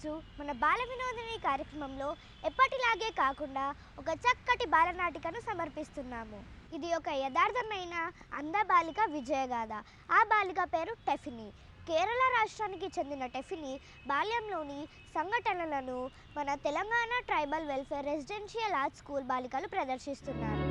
ఈరోజు మన బాల వినోదిని కార్యక్రమంలో ఎప్పటిలాగే కాకుండా ఒక చక్కటి బాలనాటికను సమర్పిస్తున్నాము. ఇది ఒక యథార్థమైన అందబాలిక విజయగాథ. ఆ బాలిక పేరు టెఫినీ. కేరళ రాష్ట్రానికి చెందిన టెఫినీ బాల్యంలోని సంఘటనలను మన Telangana tribal welfare residential arts school బాలికలు ప్రదర్శిస్తున్నారు.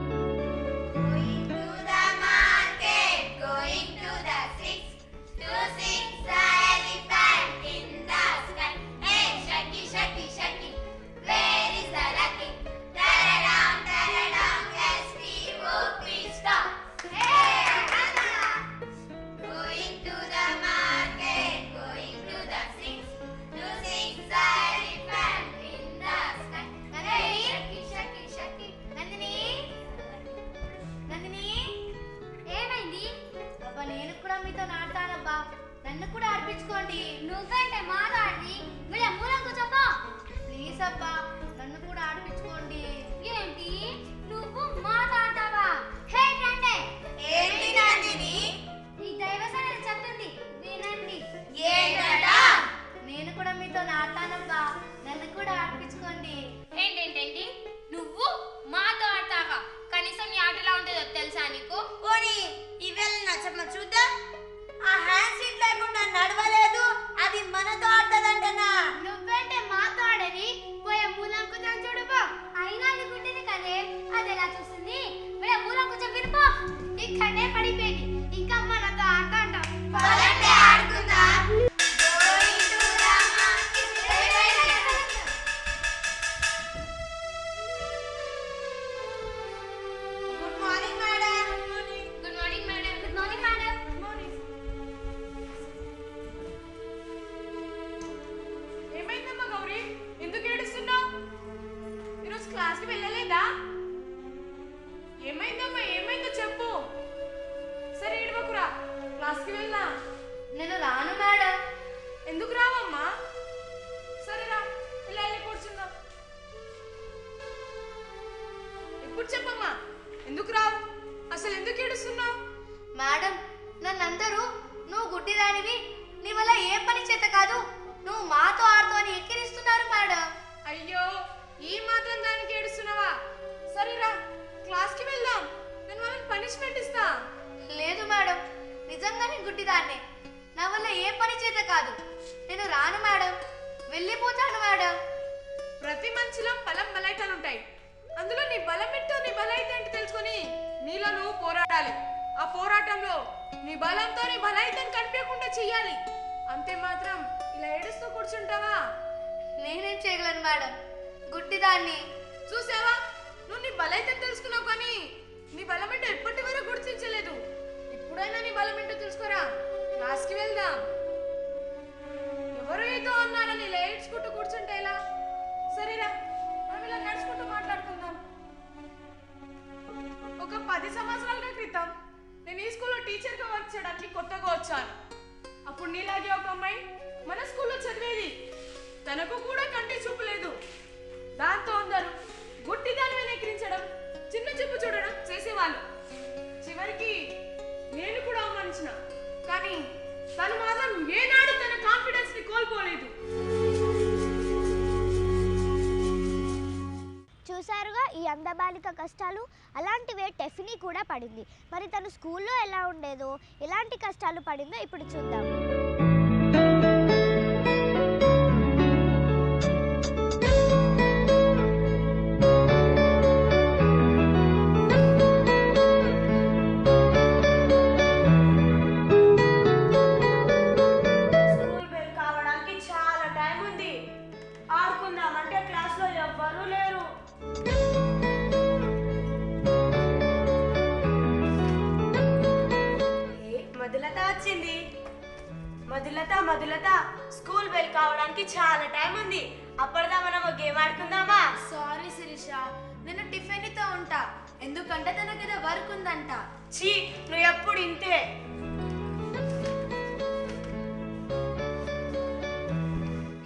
నన్ను కూడా ఆడిపించుకోండి. నువ్వేంటే మాట్లాడి వీళ్ళ మూలం కూర్చోపో. ప్లీజ్ అబ్బా నన్ను కూడా ఆడిపించుకోండి. ఏంటి నువ్వు మాట్లాడతావా? హే రండి. ఏంటి నందిని? ఈ దైవసేన చెప్తుంది వినండి. ఏంటట? నేను కూడా మీతో ఆడతానబ్బా, నన్ను కూడా ఆడిపించుకోండి. ఏంటేంటేంటి నువ్వు మాతో ఆడతావా? కనీసం ఈ ఆట ఎలా ఉంటుందో తెలుసా నీకు? పోనీ ఇవేళ నచ్చమ్మ చూద్దాం. ఆ హ్యాండ్ సీట్ లేకుండా నడవలేదు, అది మనతో ఆడతాదంటనా? నువ్వేంటే మాతో ఆడని? పోయే మూలం కూర్చొని చూడుపో. అయినా అనుకుంటుంది కదే, అది ఎలా చూస్తుంది? వీళ్ళ మూలం కూర్చొని వినుపో. ఇక్కడనే పడిపోయింది, ఇంకా మనతో ఆడతాంటాం. పదండి ఆడుకుందాం. Good morning madam. Good morning madam. Good morning madam. ఏమైందమ్మా గౌరీ, ఎందుకు ఏడుస్తున్నావు? ఈరోజు క్లాస్కి వెళ్ళలేదా? ఏమైందమ్మా, ఏమైందో చెప్పు. సరే ఏడవకురా, క్లాస్కి వెళ్దాం. నేను రాను మేడం. ఎందుకు రావమ్మా? సరేరా, ఇలా వెళ్ళి కూర్చుందాం. ఇప్పుడు చెప్పమ్మా, ఎందుకు రావు? అసలు ఎందుకు ఏడుస్తున్నావు? మేడం నన్నందరూ నువ్వు గుడ్డిదానివి, నీ వల్ల ఏ పని చేత కాదు, నువ్వు మాతో ఆడుతూ అని ఎక్కిరిస్తున్నారు మేడం. అయ్యో, ఈ మాత్రం దానికి ఏడుస్తున్నావా? సరేరా, క్లాస్కి వెళ్దాం. నేను వాళ్ళకి పనిష్మెంట్ ఇస్తా. లేదు మేడం, నిజంగానే గుడ్డిదాన్నే, నా వల్ల ఏ పని చేత కాదు. నేను రాను మేడం, వెళ్ళిపోతాను మేడం. ప్రతి మనిషిలో బలం బలైతాలు ఉంటాయి. అందులో నీ బలం ఏంటో, నీ బలైతే ఏంటో తెలుసుకొని నీలో నువ్వు పోరాడాలి. ఆ పోరాటంలో నీ బలంతో నీ బలైతని కనిపించకుండా చెయ్యాలి. అంతే మాత్రం ఇలా ఏడుస్తూ కూర్చుంటావా? నేనేం చేయగలను మేడం, గుడ్డిదాన్ని. చూసావా, నువ్వు నీ బలైతని తెలుసుకున్నావు, కానీ నీ బలం ఏంటో ఎప్పటి వరకు గుర్తించలేదు. ఇప్పుడైనా నీ బలం ఏంటో తెలుసుకోరా. క్లాస్కి వెళ్దాం. ఎవరు ఏదో అన్నారని ఇలా ఏడ్చుకుంటూ కూర్చుంటే ఎలా? సరేరా, మనం ఇలా నడుచుకుంటూ మాట్లాడుకుందాం. ఒక 10 సంవత్సరాల క్రితం నేను ఈ స్కూల్లో టీచర్గా వర్క్ చేయడానికి కొత్తగా వచ్చాను. అప్పుడు నీలాగే ఒక అమ్మాయి మన స్కూల్లో చదివేది. తనకు కూడా కంటి చూపు లేదు. దాంతో అందరూ గుడ్డి దాని మీద ఎక్కిరించడం, చిన్న చూపు చూడడం చేసేవాళ్ళు. చివరికి నేను కూడా అవమానించిన, కానీ తను మాత్రం ఏనాడు తన కాన్ఫిడెన్స్ ని కోల్పోలేదు. చూసారుగా ఈ అందబాలిక కష్టాలు. అలాంటివే టెఫినీ కూడా పడింది. మరి తను స్కూల్లో ఎలా ఉండేదో, ఎలాంటి కష్టాలు పడిందో ఇప్పుడు చూద్దాం. స్కూల్ బెల్ కావడానికి చాలా టైం ఉంది. ఆడుకుందామంటే క్లాస్లో ఎవ్వరూ లేరు. మధులత వచ్చింది. మధులత, స్కూల్ బెల్ కావడానికి చాలా టైం ఉంది. అప్పటిదా మనం ఒక గేమ్ ఆడుకుందామా? సారీ శిరీష, నేను టిఫిన్తో ఉంటా, ఎందుకంటే తనకి ఏదో వర్క్ ఉందంట. చీ, నువ్వు ఎప్పుడు ఇంతే.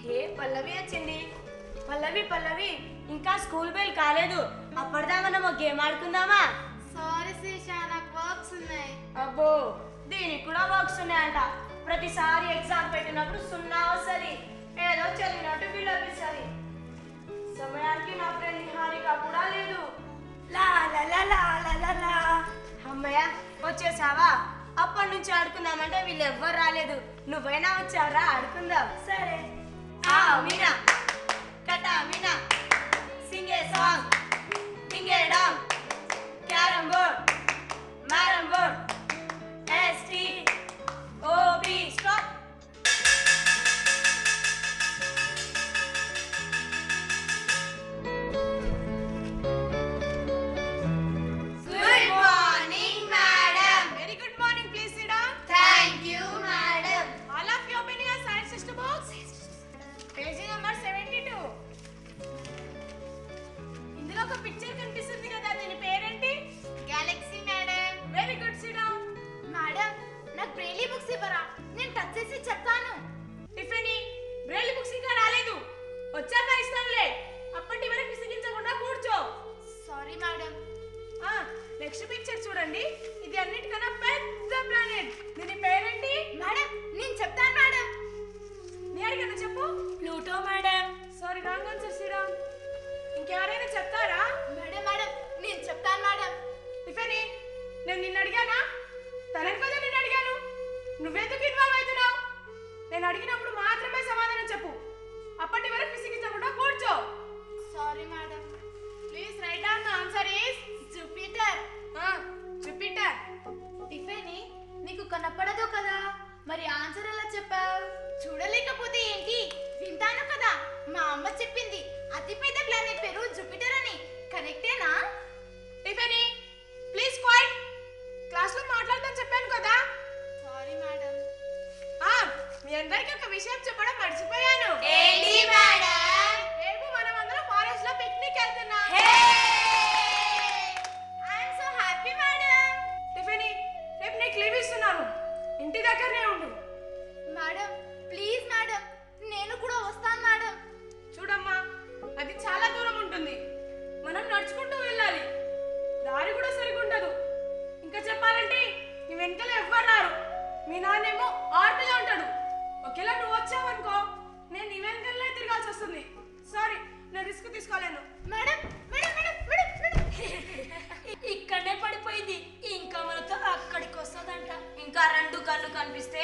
హే పల్లవి వచ్చింది. పల్లవి, ఇంకా స్కూల్ బెల్ కాలేదు. అప్పటిదా మనం ఒక గేమ్ ఆడుకుందామా? సారీ శిరీష, నాకు వర్క్స్ ఉన్నాయి. అబ్బో, దీనికి కూడా వర్క్స్ ఉన్నాయంట. ప్రతిసారి ఎగ్జామ్ పెట్టినప్పుడు 0 వస్తుంది. ఏదో చదివినట్టు బిల్డప్ ఇస్తుంది. సమయానికి నా ఫ్రెండ్ నిహారిక కూడా లేదు. లా లా లా లా లా లా లా. అమ్మయ్య వచ్చేసావా? అప్పటి నుంచి ఆడుకుందామంటే వీళ్ళు ఎవ్వరు రాలేదు. నువ్వైనా వచ్చారా? ఆడుకుందాం. సరే. మీనా కటా Meena sing a song ding a dong carrom board marom board STOP stop. Good morning madam. Very good morning. Please sit down. Thank you madam. All of you open your science system books. Page number 72. ఇందులో ఒక picture కనిపిస్తుంది కదా, దీని పేరేంటి? Galaxy madam. Very good, SIT down. Madam నాకు Braille books ఇవ్వరా? నేను touch చేసి చెప్తాను. టిఫినీ, బ్రెయిలీ బుక్స్ ఇంకా రాలేదు. వచ్చాక ఇస్తానులే. అప్పటి వరకు విసిగించకుండా కూర్చో. Sorry madam. నెక్స్ట్ పిక్చర్ చూడండి. ఇది అన్నిటికన్నా పెద్ద ప్లానెట్. దీని పేరేంటి? మేడం నేను చెప్తాను మేడం. నిహారిక చెప్పు. Pluto madam. Sorry, wrong answer, SIT down. ఇంకెవరైనా చెప్తారా? మేడం మేడం నేను చెప్తాను మేడం. టిఫినీ, నేను నిన్ను అడిగానా? తనని కదా నేను అడిగాను. నువ్వెందుకు ఇన్వాల్వ్ అవుతున్నావు? నేను అడిగినప్పుడు మాత్రమే సమాధానం చెప్పు. అప్పటి వరకు విసిగించకుండా కూర్చో. Sorry madam. Please right down the answer is Jupiter. Jupiter. Tiffany నీకు కనపడదు కదా, మరి ఆన్సర్ ఎలా చెప్పావు? చూడలేకపోతే ఏంటి, వింటాను కదా. మా అమ్మ చెప్పింది అతిపెద్ద ప్లానెట్ పేరు జూపిటర్ అని. కరెక్టేనా? Tiffany, please quiet. క్లాస్లో మాట్లాడదని చెప్పాను కదా. Sorry madam. మీ అందరికీ ఒక విషయం చెప్పడం మర్చిపోయాను. ఏంటి మేడం? రేపు మనం అందరం ఫారెస్ట్ లో పిక్నిక్ వెళ్తున్నాం. I'm so happy madam. Tiffany, రేపు నీకు లీవ్ ఇస్తున్నాను. ఇంటి దగ్గరనే ఉండు. మేడం ప్లీజ్ మేడం, నేను కూడా వస్తాను మేడం. చూడమ్మా, అది చాలా దూరం ఉంటుంది. మనం నడుచుకుంటూ వెళ్ళాలి. దారి కూడా సరిగా ఉండదు. ఇంకా చెప్పాలంటే నీ వెనకాల ఎవ్వరు రారు. మీ నాన్నేమో ఆర్మీలో ఉంటాడు. ఒకేలా నువ్వు వచ్చావనుకో, నేను నీ వెనకాలనే తిరగాల్సి వస్తుంది. సారీ, నేను రిస్క్ తీసుకోలేను. Madam madam madam madam madam. ఇక్కడే పడిపోయింది. ఇంకా మనతో అక్కడికి వస్తుందంట. ఇంకా రెండు కళ్ళు కనిపిస్తే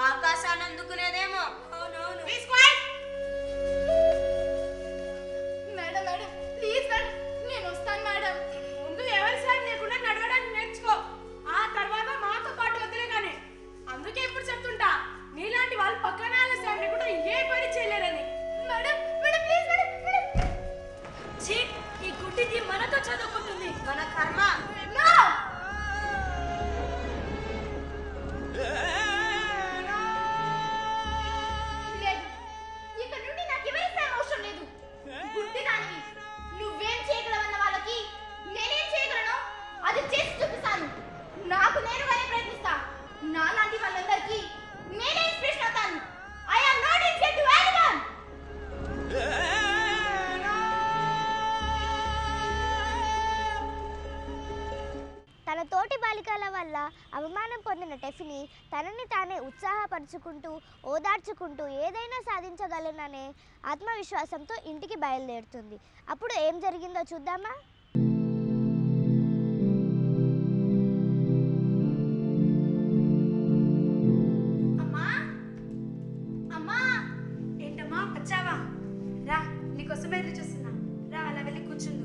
ఆకాశాన్ని అందుకునేదేమో. అవునవును. Please quiet. Madam madam please madam, నేను వస్తాను మేడం. ముందు ఎవరి సాయం లేకుండా నడవడానికి నేర్చుకో. ఆ తర్వాత మాతో పాటు వదిలే కానీ. అందుకే ఇప్పుడు చెప్తుంటా, నీలాంటి వాళ్ళు పక్కన వాళ్ళ సాయం లేకుండా ఏ పని చేయలేరని. Madam madam please madam madam. ఛీ, ఈ గుడ్డిది మనతో చదువుకుంటుంది. మన కర్మ. నో. లేదు, ఇక్కడ నుండి నాకు ఎవరి సాయం అవసరం లేదు. గుడ్డి దానివి. నువ్వేం చేయగలవన్న వాళ్ళకి నేనేం చేయగలను అది చేసి చూపిస్తాను. నాకు నేనుగానే ప్రయత్నిస్తా. నాలాంటి వాళ్ళందరికీ నేనే ఇన్స్పిరేషన్ అవుతాను. I am not inspiration to anyone. తన తోటి బాలికల వల్ల అవమానం పొందిన టెఫినీ తనని తానే ఉత్సాహపరుచుకుంటూ ఓదార్చుకుంటూ ఏదైనా సాధించగలననే ఆత్మవిశ్వాసంతో ఇంటికి బయలుదేరుతుంది. అప్పుడు ఏం జరిగిందో చూద్దామా? అమ్మా అమ్మా. ఏంటమ్మా వచ్చావా? రా, నీకోసం ఎదురు చూస్తున్నా. రా, అలా వెళ్ళి కూర్చుందు.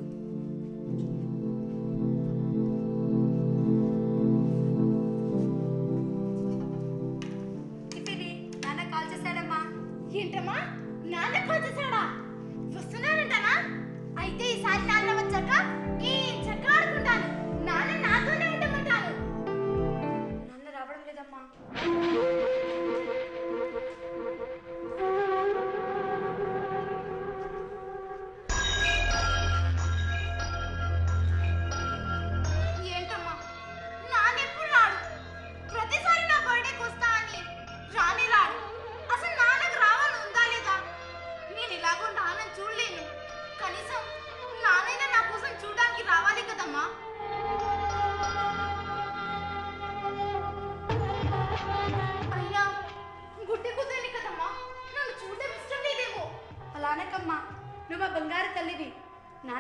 టిఫినీ, నాన్న కాల్ చేశాడమ్మా. ఏంటమ్మా నాన్న కాల్ చేశాడా? వస్తున్నానంటానా? అయితే ఈసారి నాన్న వచ్చాక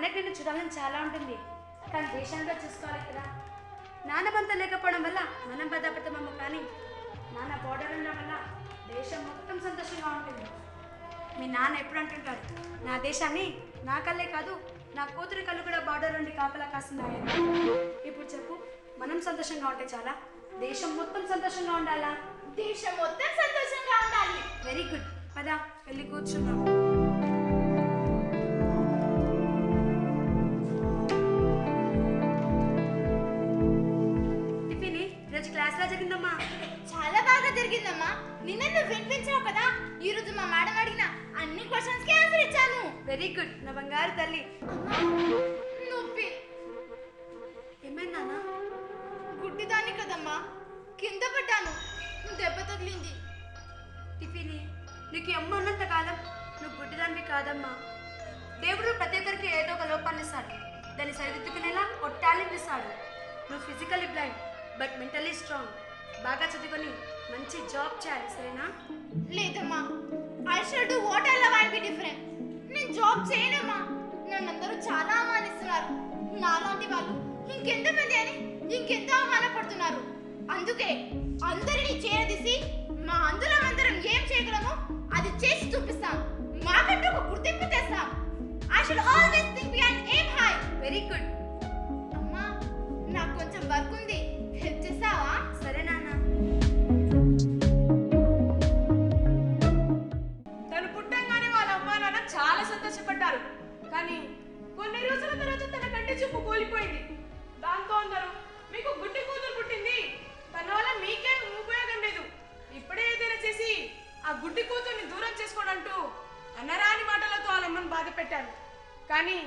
నాన్నకి నిన్ను చూడాలని చాలా ఉంటుంది, కానీ దేశాంగా చూసుకోవాలి కదా. నాన్న బంత లేకపోవడం వల్ల మనం బాధపడతామేమో, కానీ నాన్న బోర్డర్ ఉండడం వల్ల దేశం మొత్తం సంతోషంగా ఉంటుంది. మీ నాన్న ఎప్పుడు అంటుంటారు, నా దేశాన్ని నా కళ్ళే కాదు నా కూతురి కళ్ళు కూడా బార్డర్ నుండి కాపలా కాస్తున్నాయని. ఇప్పుడు చెప్పు, మనం సంతోషంగా ఉంటే చాలా, దేశం మొత్తం సంతోషంగా ఉండాలా? దేశం మొత్తం సంతోషంగా ఉండాలి. వెరీ గుడ్, పదా వెళ్ళి కూర్చున్నాం. టిఫిన్ ఈరోజు క్లాస్లో జరిగిందమ్మా. చాలా బాగా జరిగిందమ్మా. నిన్న నువ్వు వినిపించావు కదా, ఈ రోజు మా మేడం అడిగిన అన్ని క్వశ్చన్స్ కి ఆన్సర్ ఇచ్చాను. వెరీ గుడ్, నా బంగారు తల్లి. అమ్మా, నొప్పి. ఏమైందా? గుడ్డిదాన్ని కదమ్మా, కింద పడ్డాను, దెబ్బ తగిలింది. టిఫిన్, నీకు అమ్మ ఉన్నంత కాలం నువ్వు గుడ్డిదానివి కాదమ్మా. దేవుడు ప్రతి ఒక్కరికి ఏదో ఒక లోపాన్ని ఇస్తాడు, దాన్ని సరిదిద్దుకునేలా ఒక టాలెంట్ ఇస్తాడు. నువ్వు physically blind but mentally strong. బాగా చదువుకొని మంచి జాబ్ చేయాలి, సరేనా? లేదమ్మా, I should do what I love and be different. నేను జాబ్ చేయనమ్మా. నన్నందరూ చాలా అవమానిస్తున్నారు. నాలాంటి వాళ్ళు ఇంకెంతమంది అని ఇంకెంతో అవమానపడుతున్నారు. అందుకే అందరినీ చేరదీసి మా అందులో అందరం ఏం చేయగలమో అది చేసి చూపిస్తాం. మాకంటూ ఒక గుర్తింపు తెస్తాం. I should always think behind aim high. Very good. అమ్మా, నాకు కొంచెం వర్క్ ఉంది, హెల్ప్ చేస్తావా? సరే నాన్న. తను పుట్టంగానే వాళ్ళ అమ్మా నాన్న చాలా సంతోషపడ్డారు. కానీ కొన్ని రోజుల తర్వాత తన కంటి చూపు కోల్పోయింది. దాంతో అందరూ, మీకు గుడ్డి కూతురు పుట్టింది, తన వల్ల మీకే ఉపయోగం లేదు, ఇప్పుడే ఏదైనా చేసి ఆ గుడ్డి కూతుర్ని దూరం చేసుకోడంటూ అన్నరాని మాటలతో వాళ్ళ అమ్మని బాధ పెట్టారు. కానీ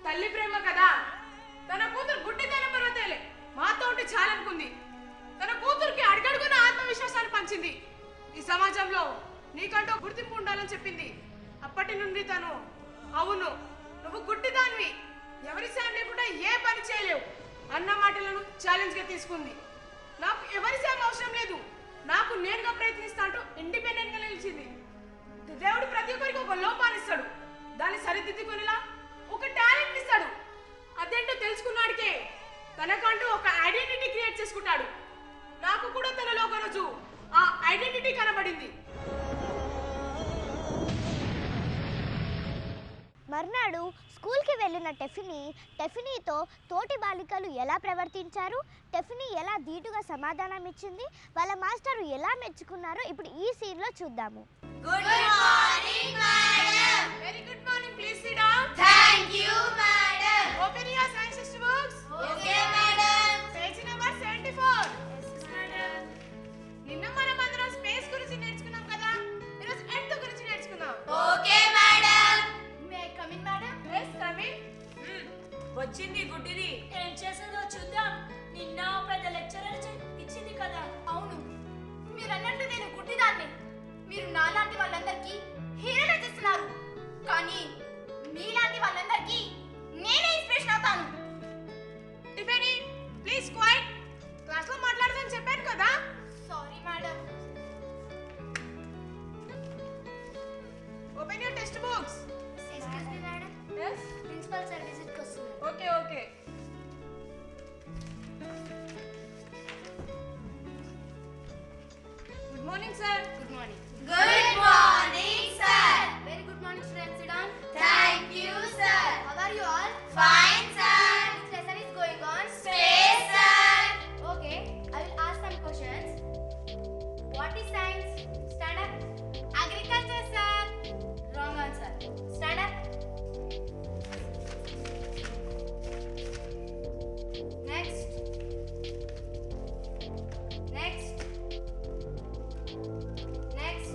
తల్లి ప్రేమ కదా, తన కూతురు గుడ్డితనం పర్వతేలే, మాతో ఉంటే చాలనుకుంది. తన కూతురికి అడుగడుగున ఆత్మవిశ్వాసాన్ని పంచింది. ఈ సమాజంలో నీకంటూ గుర్తింపు ఉండాలని చెప్పింది. అప్పటి నుండి తను, అవును నువ్వు గుడ్డిదానివి, ఎవరి సాయం లేకుండా ఏ పని చేయలేవు అన్న మాటలను ఛాలెంజ్ గా తీసుకుంది. నాకు ఎవరి సాయం అవసరం లేదు, నాకు నేనుగా ప్రయత్నిస్తా అంటూ ఇండిపెండెంట్ గా నిలిచింది. దేవుడు ప్రతి ఒక్కరికి ఒక లోపాన్ని ఇస్తాడు, దాన్ని సరిదిద్దుకునేలా ఒక టాలెంట్ ఇస్తాడు. అదేంటో తెలుసుకున్నాడికే తనకంటూ ఒక ఐడెంటిటీ క్రియేట్ చేసుకుంటాడు. నాకు కూడా తనలో ఒక రోజు ఆ ఐడెంటిటీ కనబడింది. మర్నాడు స్కూల్కి వెళ్ళిన టెఫినీతో తోటి బాలికలు ఎలా ప్రవర్తించారు, టెఫినీ ఎలా ధీటుగా సమాధానం ఇచ్చింది, వాళ్ళ మాస్టరు ఎలా మెచ్చుకున్నారో ఇప్పుడు ఈ సీన్లో చూద్దాము. Good morning madam. Very good morning, please SIT down. Thank you madam. Open your science text books. Okay madam. Page number 74. నిన్న మనం అందరం స్పేస్ గురించి నేర్చుకున్నాం కదా, ఈరోజు ఎర్త్ గురించి నేర్చుకుందాం. Okay madam. May I come in madam? Yes come in. వచ్చింది గుడ్డిది. ఏం చేసేదో చూద్దాం. నిన్న పెద్ద లెక్చరర్ ఇచ్చింది కదా. అవును, మీరు అన్నట్టు నేను గుడ్డిదాన్ని. మీరు నాలాంటి వాళ్ళందరికీ హీరోలు చేస్తున్నారు, కానీ మీలాంటి వాళ్ళందరికీ నేనే ఇన్స్పిరేషన్ అవుతాను. Tiffany, please quiet. క్లాస్లో మాట్లాడదని చెప్పాను కదా. Sorry madam. Open your textbooks. Excuse me madam, yes. Principal sir visit కి వస్తున్నారు. Okay okay. Good morning sir. Good morning. Good morning sir. Very good morning students. Sit down. Thank you sir. How are you all? Fine sir. Which lesson is going on? Space sir. Okay, I will ask some questions. What is science? Stand up. Agriculture sir. Wrong answer. Stand up. Next. Next. Next.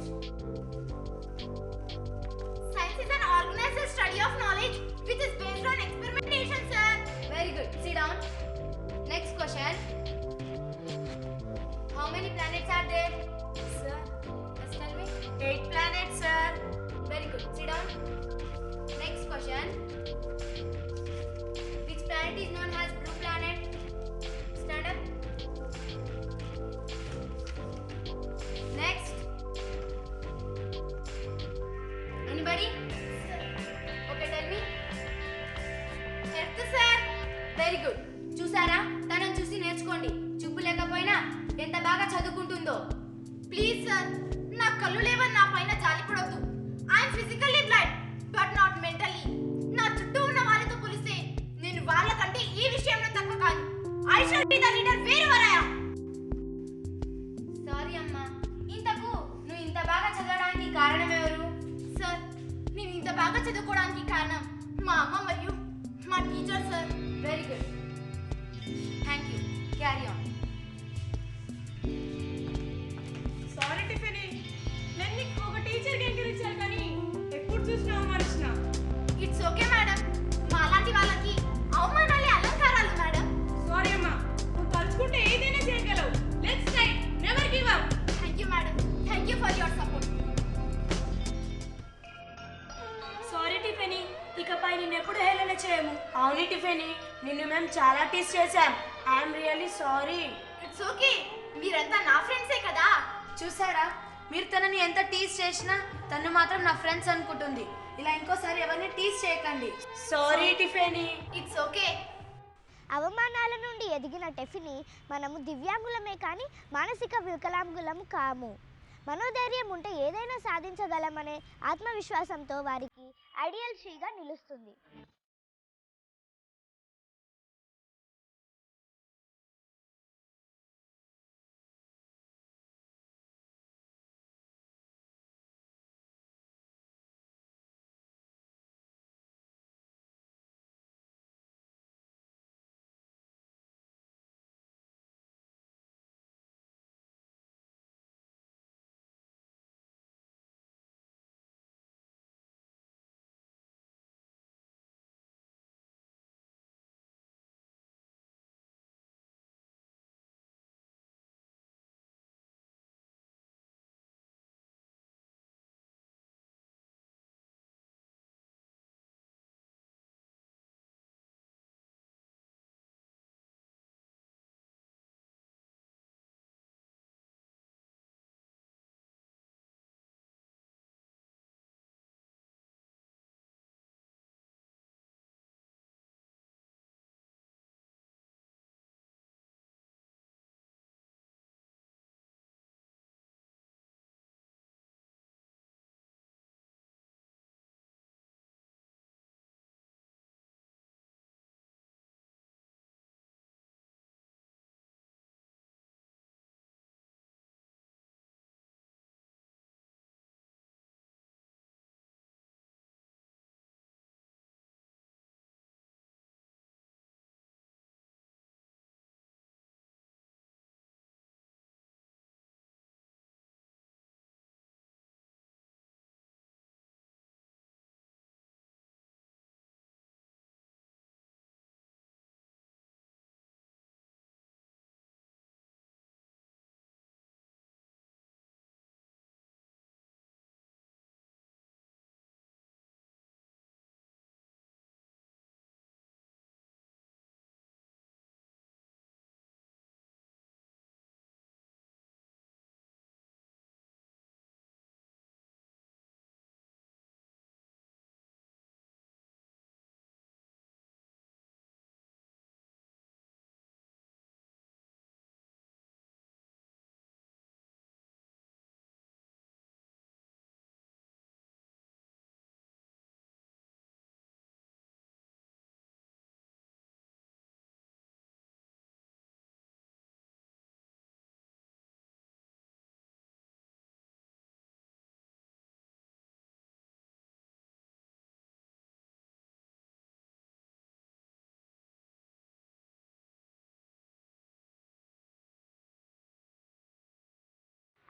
కళ్ళు లేవని నా పైన జాలిపడొద్దు. I'm physically blind but not mentally. నా చుట్టూ ఉన్న వాళ్ళతో పోలిస్తే నేను వాళ్ళకంటే ఈ విషయంలో తక్కువ కాదు. I should be the leader where I am. Sorry అమ్మా. ఇంతకు నువ్వు ఇంత బాగా చదవడానికి కారణం ఎవరు? సార్, నేను ఇంత బాగా చదువుకోవడానికి కారణం మా అమ్మ మరియు మా teacher sir. Very good, thank you. Carry on. Sorry Tiffany, నేను నీకు ఒక టీచర్కి ఎంకరేజ్ చేయాలి కానీ ఎప్పుడు చూసినా అవమానించిన. It's okay madam. మా అలాంటి వాళ్ళకి అవమానాలే అలంకారాలు మేడం. సారీ అమ్మా, నువ్వు తలుచుకుంటే ఏదైనా చేయగలవు. Let's try, never give up. Thank you madam. Thank you for your support. Sorry Tiffany, ఇకపై నిన్నెప్పుడు హేళన చేయము. అవును టిఫినీ, నిన్ను మేము చాలా టీస్ చేశాం. I'm really sorry. It's okay, మీరంతా నా ఫ్రెండ్సే కదా. చూసారా, మీరు తనని ఎంత టీస్ చేసినా తను మాత్రం నా ఫ్రెండ్స్ అనుకుంటుంది. ఇలా ఇంకోసారి ఎవరిని టీస్ చేయకండి. Sorry Tiffany. It's okay. అవమానాల నుండి ఎదిగిన టెఫిని మనము దివ్యాంగులమే కానీ మానసిక వికలాంగులం కాము. మనోధైర్యం ఉంటే ఏదైనా సాధించగలమనే ఆత్మవిశ్వాసంతో వారికి ఐడియల్ షీగా నిలుస్తుంది.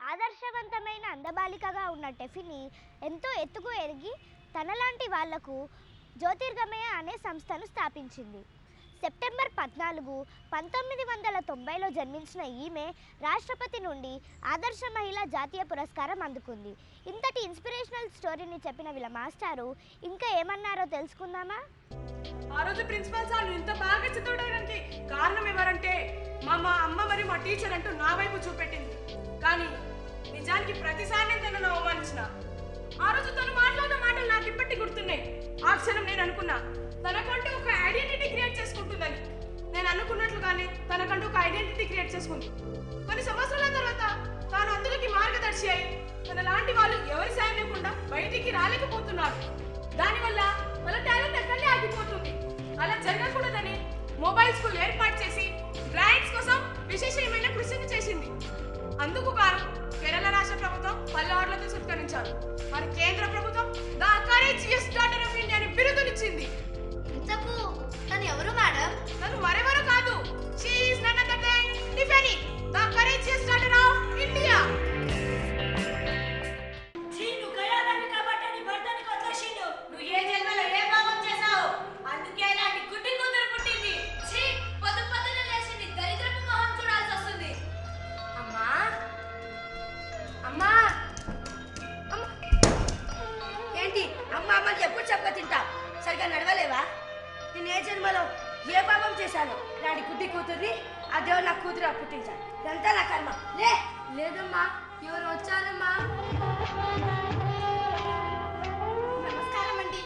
ఆదర్శవంతమైన అందబాలికగా ఉన్న టెఫిని ఎంతో ఎత్తుకు ఎదిగి తనలాంటి వాళ్లకు జ్యోతిర్గమయ అనే సంస్థను స్థాపించింది. సెప్టెంబర్ 14, 1990లో జన్మించిన ఈమె రాష్ట్రపతి నుండి ఆదర్శ మహిళా జాతీయ పురస్కారం అందుకుంది. ఇంతటి ఇన్స్పిరేషనల్ స్టోరీని చెప్పిన వీళ్ళ మాస్టారు ఇంకా ఏమన్నారో తెలుసుకుందామా? ఆ రోజు ప్రిన్సిపల్ సార్ ఇంత బాగా చదవడానికి కారణం ఎవరంటే మా అమ్మ మరియు మా టీచర్ అంటూ నా వైపు చూపెట్టింది. కానీ నిజానికి ప్రతిసారి నేను తనను అవమానించిన. ఆ రోజు తను మాట్లాడిన మాటలు నాకు ఇప్పటికీ గుర్తున్నాయి. ఆ క్షణం నేను అనుకున్నా తనకంటూ ఒక ఐడెంటిటీ క్రియేట్ చేసుకుంటుందని. నేను అనుకున్నట్లుగానే తనకంటూ ఒక ఐడెంటిటీ క్రియేట్ చేసుకుంది. కొన్ని సంవత్సరాల తర్వాత తాను అందులోకి మార్గదర్శి అయి మనలాంటి వాళ్ళు ఎవరి సాయం లేకుండా బయటికి రాలేకపోతున్నారు. దానివల్ల వాళ్ళ టాలెంట్ అక్కడనే ఆగిపోతుంది. అలా జరగకూడదని మొబైల్ స్కూల్ ఏర్పాటు చేసి బ్లైండ్స్ కోసం విశేషమైన కృషిని చేసింది. అందుకు గాను కేరళ రాష్ట్ర ప్రభుత్వం 10 అవార్డులతో సత్కరించారు. మరి కేంద్ర ప్రభుత్వం the courageous daughter of India అని బిరుదునిచ్చింది. ఇంతకు తను ఎవరు మేడం? తను మరెవరో కాదు, she is none other than Tiffany, the courageous daughter of India. నువ్వు గయాలని కాబట్టి నీ భర్తని వదిలేసిండు. నువ్వు ఏ జన్మలో ఏ పాపం చేశావు? అందుకే ఇలాంటి గుడ్డి కూతురు పుట్టింది. ఛీ, పొద్దు పొద్దున లేచింది దరిద్రపు మొహం చూడాల్సి వస్తుంది. అమ్మా అమ్మా అమ్మ. ఏంటి అమ్మ అమ్మకి ఎప్పుడు చెప్పక తింటావు? సరిగా నడవలేవా? నేను ఏ జన్మలో ఏ పాపం చేశాను? ఇలాంటి గుడ్డి కూతుర్ని ఆ దేవుడు నా కూతురు పుట్టించాను. ఇదంతా నా కర్మ. లేదమ్మా, ఎవరు వచ్చారమ్మా? నమస్కారం అండి.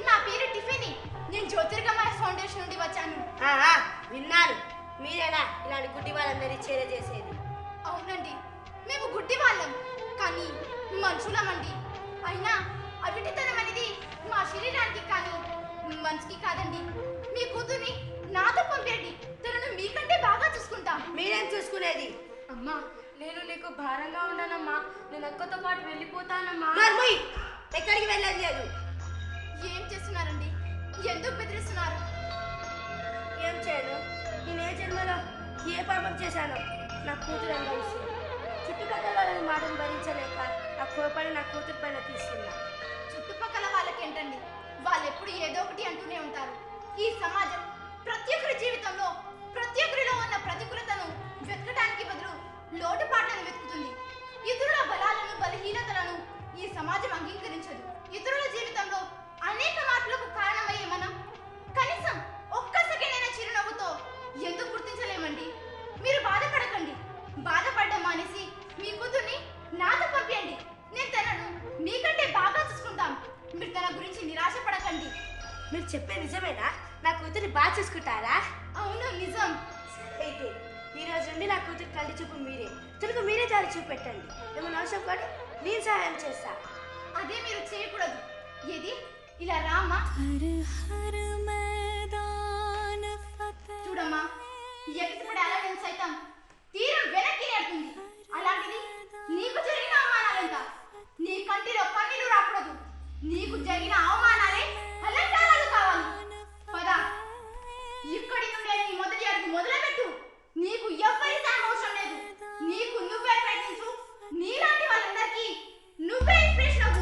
నా పేరు టిఫినీ. నేను జ్యోతిర్గమయ ఫౌండేషన్ నుండి వచ్చాను. విన్నాను. మీరేనా ఇలాంటి గుడ్డి వాళ్ళందరి చేరే చేసేది? అవునండి, మేము గుడ్డి వాళ్ళం కానీ మనుషులమండి. అయినా అవిటితనం అనేది మా శరీరానికి కానీ మనసుకి కాదండి. మీ కూతుర్ని నాతో పంపండి, తనను మీకంటే బాగా చూసుకుంటాం. మీరేం చూసుకునేది? అమ్మా, నేను నీకు భారంగా ఉండనమ్మా. నేను అక్కతో పాటు వెళ్ళిపోతానమ్మా. నర్ముయ్, ఎక్కడికి వెళ్ళేది లేదు. ఏం చేస్తున్నారండి? ఎందుకు బెదిరిస్తున్నారు? ఏం చేయను? నేను ఏ జన్మలో ఏ పాపం చేశానో నా కూతురు అనుభవిస్తుంది. చుట్టుపక్కల వాళ్ళని మాటను భరించలేక ఆ కోపాన్ని నా కూతురు పైన తీసుకున్నా. చుట్టుపక్కల వాళ్ళకేంటండి, వాళ్ళు ఎప్పుడు ఏదో ఒకటి అంటూనే ఉంటారు. ఈ సమాజం ప్రతి ఒక్కరి జీవితంలో ప్రతి ఒక్కరిలో ఉన్న ప్రతికూలతను వెతకడానికి బదులు లోటుపాట్లను వెతుకుతుంది. ఇతరుల బలాలను బలహీనతలను ఈ సమాజం అంగీకరించదు. ఇతరుల జీవితంలో అనేక మార్పులకు కారణమయ్యే మనం కనీసం ఒక్క సెకండ్ చిరునవ్వుతో ఎందుకు గుర్తించలేమండి? మీరు బాధపడకండి. బాధపడడం మానేసి మీ కూతుర్ని నాతో పంపించండి. నేను తనను మీకంటే బాగా చూసుకుంటాం. మీరు తన గురించి నిరాశ పడకండి. మీరు చెప్పే నిజమేనా? నా కూతుర్ని బాగా చూసుకుంటారా? అవును, నిజం. అయితే ఈ రోజు నుండి నా కూతురు కంటి చూపు మీరే. తనకు మీరే దారి చూపెట్టండి. ఏమైనా అవసరం కాదు, నేను సహాయం చేస్తా. అదే మీరు చేయకూడదు. ఏది ఇలా రామ్మా. చూడమ్మా, ఎగిసిపడే అలా నేను సైతం తీరం వెనక్కి నేర్పుంది. అలాంటిది నీకు జరిగిన అవమానాలంట. నీ కంటిలో కన్నీళ్లు రాకూడదు. నీకు జరిగిన అవమానాలే అలంకారాలు కావాలి. పద, ఇక్కడి నుండే నీ మొదటి అడుగు మొదలుపెట్టు. నీకు ఎవ్వరి సాయం అవసరం లేదు. నీకు నువ్వే ప్రయత్నించు. నీలాంటి వాళ్ళందరికీ నువ్వే ఇన్స్పిరేషన్ అవ్వు.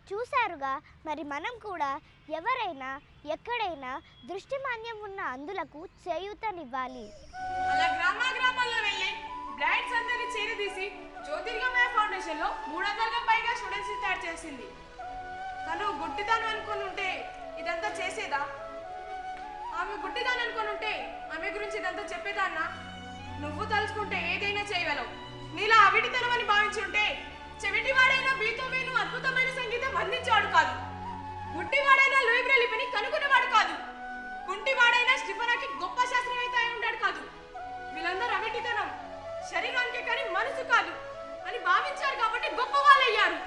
చూశారుగా, మరి మనం కూడా ఎవరైనా ఎక్కడైనా దృష్టిమాన్యం ఉన్న అందులకు చేయూతనివ్వాలి. అలా గ్రామాల్లో వెళ్ళి బ్లైండ్స్ అందరినీ చేరదీసి జ్యోతిర్గమయ ఫౌండేషన్ లో 300కి పైగా స్టూడెంట్స్ తయారు చేసింది. తను గుడ్డిదాను అనుకుని ఉంటే ఇదంతా చేసేదా? ఆమె గుడ్డిదాను అనుకుని ఉంటే ఆమె గురించి ఇదంతా చెప్పేదాన్నా? నువ్వు తలుచుకుంటే ఏదైనా చేయగలవు. నీలా అవిటితనం అని భావించుంటే చెవిటివాడైన బీతోవేను అద్భుతమైన సంగీతం అందించేవాడు కాదు. గుడ్డివాడైన లూయి బ్రెయిలీని కనుగొనేవాడు కాదు. కుంటివాడైన స్టిఫనాకి గొప్ప శాస్త్రవేత్త అయి ఉంటాడు కాదు. వీళ్ళందరూ అవిటితనం శరీరానికి కానీ మనసు కాదు అని భావించారు కాబట్టి గొప్ప వాళ్ళు అయ్యారు.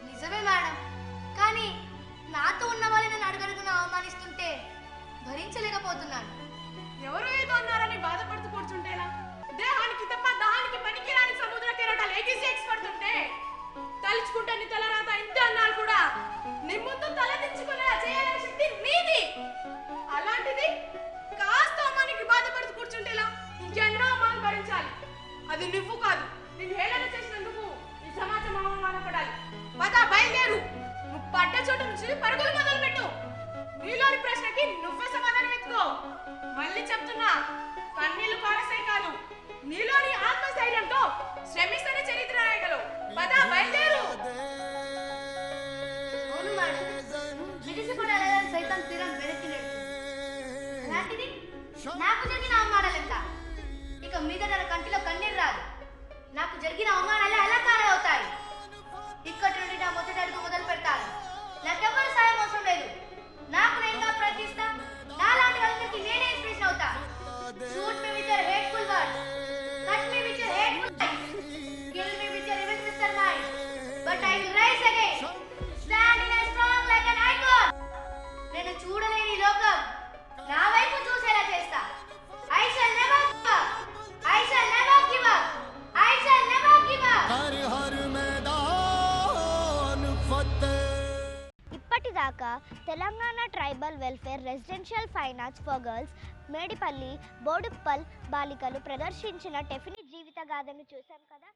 నిజమే మేడం, కానీ నాతో ఉన్న వాళ్ళని నన్ను అడుగడుగున అవమానిస్తుంటే భరించలేకపోతున్నాను. ఎవరు ఏదో అన్నారని బాధపడుతూ కూర్చుంటేలా? దేహానికి తప్ప దాహానికి పనికిరాని సముద్ర కెరటాలు ఎగిసి ఎక్స్పడుతుంటే తలుచుకుంటే నీ తలరాత ఇంత అన్నారు కూడా నీ ముందు తలదించుకునేలా చేయాలనే శక్తి నీది. అలాంటిది కాస్త అమ్మానికి బాధపడుతూ కూర్చుంటేలా? ఇంకెన్నో అమ్మాని భరించాలి. అది నువ్వు కాదు. నిన్ను హేళన చేసినందుకు ఈ సమాజం అవమానపడాలి. పద, బయలుదేరు. నువ్వు పడ్డ చోటు నుంచి పరుగులు మొదలు పెట్టు. నీలోని ప్రశ్నకి నువ్వే సమాధానం వెతుకో. మళ్ళీ చెప్తున్నా, కన్నీళ్లు కారసే కాదు, నీలోని ఆత్మస్థైర్యంతో శ్రమిస్తేనే చరిత్ర రాయగలవు. పద, బయలుదేరు. అవును మేడం, విడిసిపడాలని సైతం తీరం వెనక్కి నెడుతుంది. అలాంటిది నాకు జరిగిన అవమానాలంట. ఇక మీద తన కంటిలో కన్నీరు రాదు. నాకు జరిగిన అవమానాలే అలంకారాలు అవుతాయి. ఇక్కడి నుండి నా మొదటి అడుగు మొదలు పెడతాను. నాకెవ్వరు సాయం అవసరం లేదు. నాకు నేనుగా ప్రయత్నిస్తా. నాలాంటి వాళ్ళకి నేనే ఇన్స్పిరేషన్ అవుతా. ఇప్పటిదాకా Telangana tribal welfare residential fine arts for girls Medipally Boduppal బాలికలు ప్రదర్శించిన టెఫిని జీవిత గాథను చూసాం కదా.